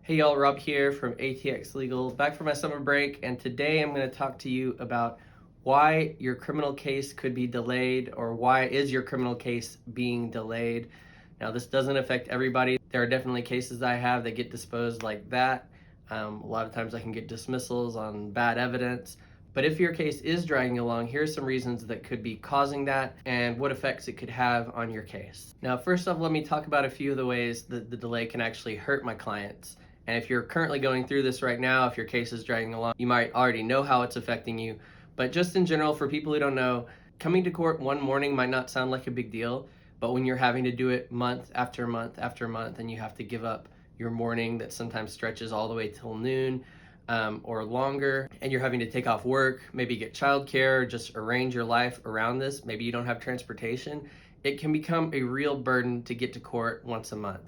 Hey y'all, Rob here from ATX Legal, back from my summer break, and today I'm going to talk to you about why your criminal case could be delayed, or why is your criminal case being delayed. Now, this doesn't affect everybody. There are definitely cases I have that get disposed like that. A lot of times I can get dismissals on bad evidence. But if your case is dragging along, here are some reasons that could be causing that and what effects it could have on your case. Now, first off, let me talk about a few of the ways that the delay can actually hurt my clients. And if you're currently going through this right now, if your case is dragging along, you might already know how it's affecting you. But just in general, for people who don't know, coming to court one morning might not sound like a big deal, but when you're having to do it month after month after month, and you have to give up your morning that sometimes stretches all the way till noon, or longer, and you're having to take off work, maybe get childcare, just arrange your life around this, maybe you don't have transportation, it can become a real burden to get to court once a month.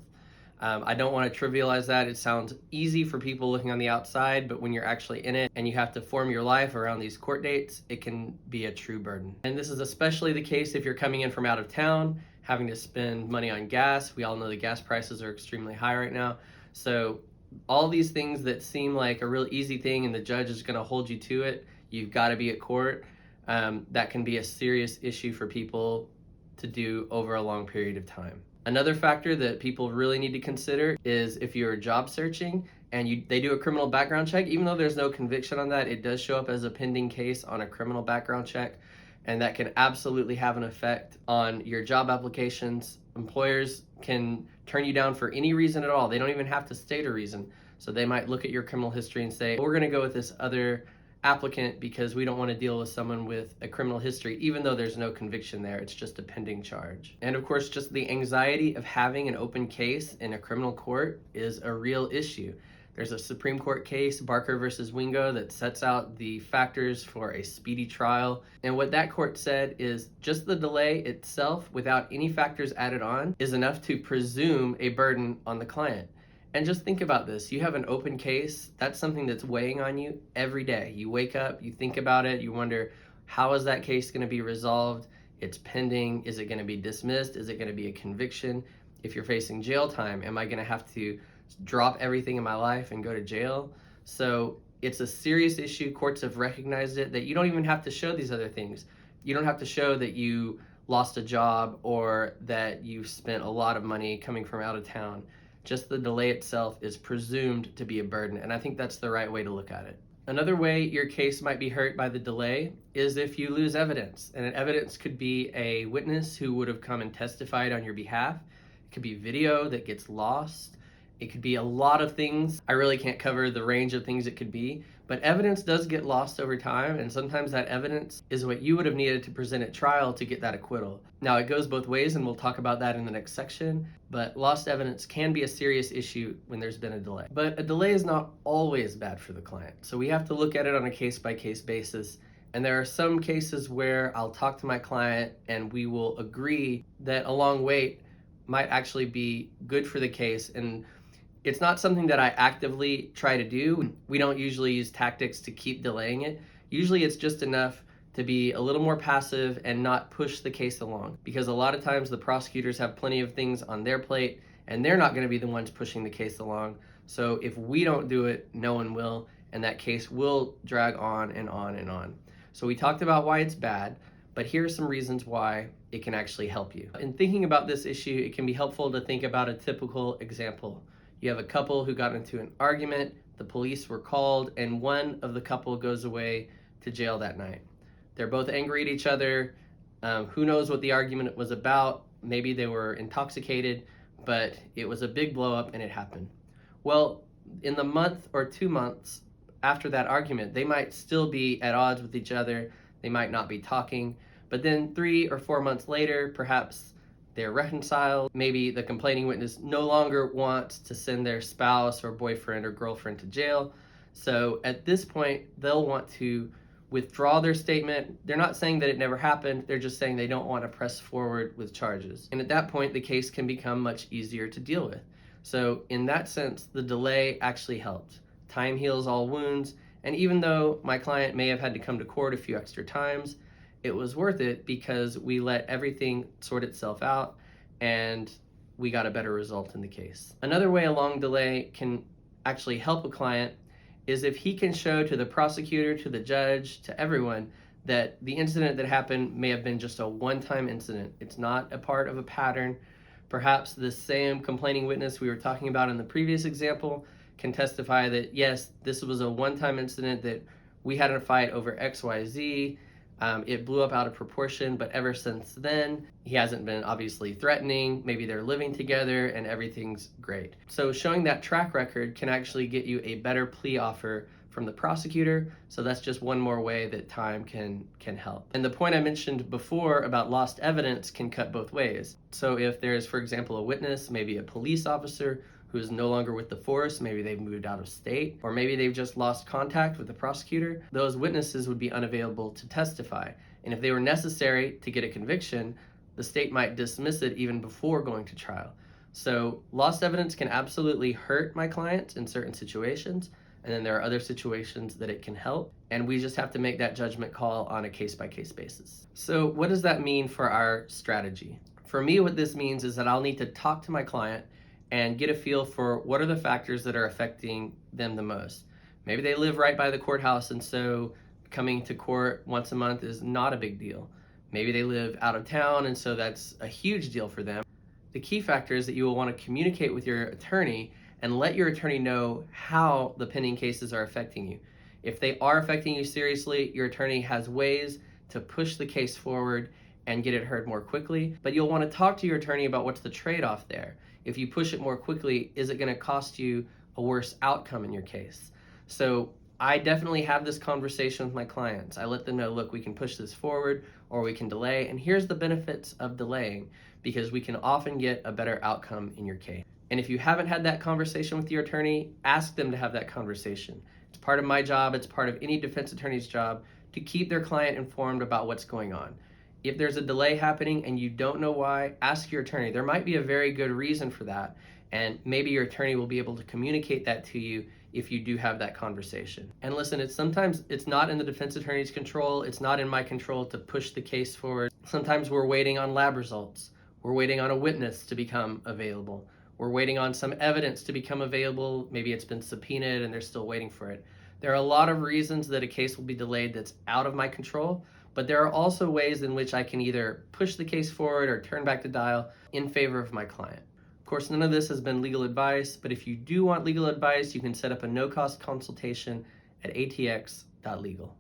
I don't want to trivialize that. It sounds easy for people looking on the outside, but when you're actually in it and you have to form your life around these court dates, it can be a true burden. And this is especially the case if you're coming in from out of town, having to spend money on gas. We all know the gas prices are extremely high right now. So all these things that seem like a real easy thing and the judge is going to hold you to it, you've got to be at court, that can be a serious issue for people to do over a long period of time. Another factor that people really need to consider is if you're job searching and they do a criminal background check. Even though there's no conviction on that, it does show up as a pending case on a criminal background check, and that can absolutely have an effect on your job applications. Employers can turn you down for any reason at all. They don't even have to state a reason. So they might look at your criminal history and say, we're going to go with this other applicant because we don't want to deal with someone with a criminal history, even though there's no conviction there. It's just a pending charge. And of course, just the anxiety of having an open case in a criminal court is a real issue. There's a Supreme Court case, Barker versus Wingo, that sets out the factors for a speedy trial. And what that court said is just the delay itself, without any factors added on, is enough to presume a burden on the client. And just think about this. You have an open case. That's something that's weighing on you every day. You wake up, you think about it, you wonder, how is that case going to be resolved? It's pending. Is it going to be dismissed? Is it going to be a conviction? If you're facing jail time, am I going to have to drop everything in my life and go to jail? So it's a serious issue. Courts have recognized it, that you don't even have to show these other things. You don't have to show that you lost a job or that you spent a lot of money coming from out of town. Just the delay itself is presumed to be a burden, and I think that's the right way to look at it. Another way your case might be hurt by the delay is if you lose evidence. And evidence could be a witness who would have come and testified on your behalf. It could be video that gets lost. It could be a lot of things. I really can't cover the range of things it could be, but evidence does get lost over time, and sometimes that evidence is what you would have needed to present at trial to get that acquittal. Now, it goes both ways, and we'll talk about that in the next section, but lost evidence can be a serious issue when there's been a delay. But a delay is not always bad for the client, so we have to look at it on a case-by-case basis. And there are some cases where I'll talk to my client and we will agree that a long wait might actually be good for the case. And it's not something that I actively try to do. We don't usually use tactics to keep delaying it. Usually it's just enough to be a little more passive and not push the case along, because a lot of times the prosecutors have plenty of things on their plate and they're not going to be the ones pushing the case along. So if we don't do it, no one will, and that case will drag on and on and on. So we talked about why it's bad, but here are some reasons why it can actually help you. In thinking about this issue, it can be helpful to think about a typical example. You have a couple who got into an argument, the police were called, and one of the couple goes away to jail that night. They're both angry at each other. Who knows what the argument was about? Maybe they were intoxicated, but it was a big blow up and it happened. Well, in the month or 2 months after that argument, they might still be at odds with each other. They might not be talking, but then 3 or 4 months later, perhaps they're reconciled. Maybe the complaining witness no longer wants to send their spouse or boyfriend or girlfriend to jail. So at this point, they'll want to withdraw their statement. They're not saying that it never happened. They're just saying they don't want to press forward with charges. And at that point, the case can become much easier to deal with. So in that sense, the delay actually helped. Time heals all wounds. And even though my client may have had to come to court a few extra times, it was worth it because we let everything sort itself out and we got a better result in the case. Another way a long delay can actually help a client is if he can show to the prosecutor, to the judge, to everyone that the incident that happened may have been just a one-time incident. It's not a part of a pattern. Perhaps the same complaining witness we were talking about in the previous example can testify that, yes, this was a one-time incident, that we had a fight over XYZ. It blew up out of proportion, but ever since then, he hasn't been obviously threatening. Maybe they're living together and everything's great. So showing that track record can actually get you a better plea offer from the prosecutor. So that's just one more way that time can help. And the point I mentioned before about lost evidence can cut both ways. So if there's, for example, a witness, maybe a police officer who is no longer with the force, maybe they've moved out of state, or maybe they've just lost contact with the prosecutor, those witnesses would be unavailable to testify. And if they were necessary to get a conviction, the state might dismiss it even before going to trial. So lost evidence can absolutely hurt my client in certain situations, and then there are other situations that it can help, and we just have to make that judgment call on a case-by-case basis. So what does that mean for our strategy? For me, what this means is that I'll need to talk to my client and get a feel for what are the factors that are affecting them the most. Maybe they live right by the courthouse, and so coming to court once a month is not a big deal. Maybe they live out of town, and so that's a huge deal for them. The key factor is that you will want to communicate with your attorney and let your attorney know how the pending cases are affecting you. If they are affecting you seriously, your attorney has ways to push the case forward and get it heard more quickly, but you'll want to talk to your attorney about what's the trade-off there. If you push it more quickly, is it going to cost you a worse outcome in your case? So I definitely have this conversation with my clients. I let them know, look, we can push this forward or we can delay, and here's the benefits of delaying, because we can often get a better outcome in your case. And if you haven't had that conversation with your attorney, ask them to have that conversation. It's part of my job, it's part of any defense attorney's job to keep their client informed about what's going on. If there's a delay happening and you don't know why, ask your attorney. There might be a very good reason for that, and maybe your attorney will be able to communicate that to you if you do have that conversation. And listen, sometimes it's not in the defense attorney's control, it's not in my control to push the case forward. Sometimes we're waiting on lab results. We're waiting on a witness to become available. We're waiting on some evidence to become available. Maybe it's been subpoenaed and they're still waiting for it. There are a lot of reasons that a case will be delayed that's out of my control, but there are also ways in which I can either push the case forward or turn back the dial in favor of my client. Of course, none of this has been legal advice, but if you do want legal advice, you can set up a no-cost consultation at atx.legal.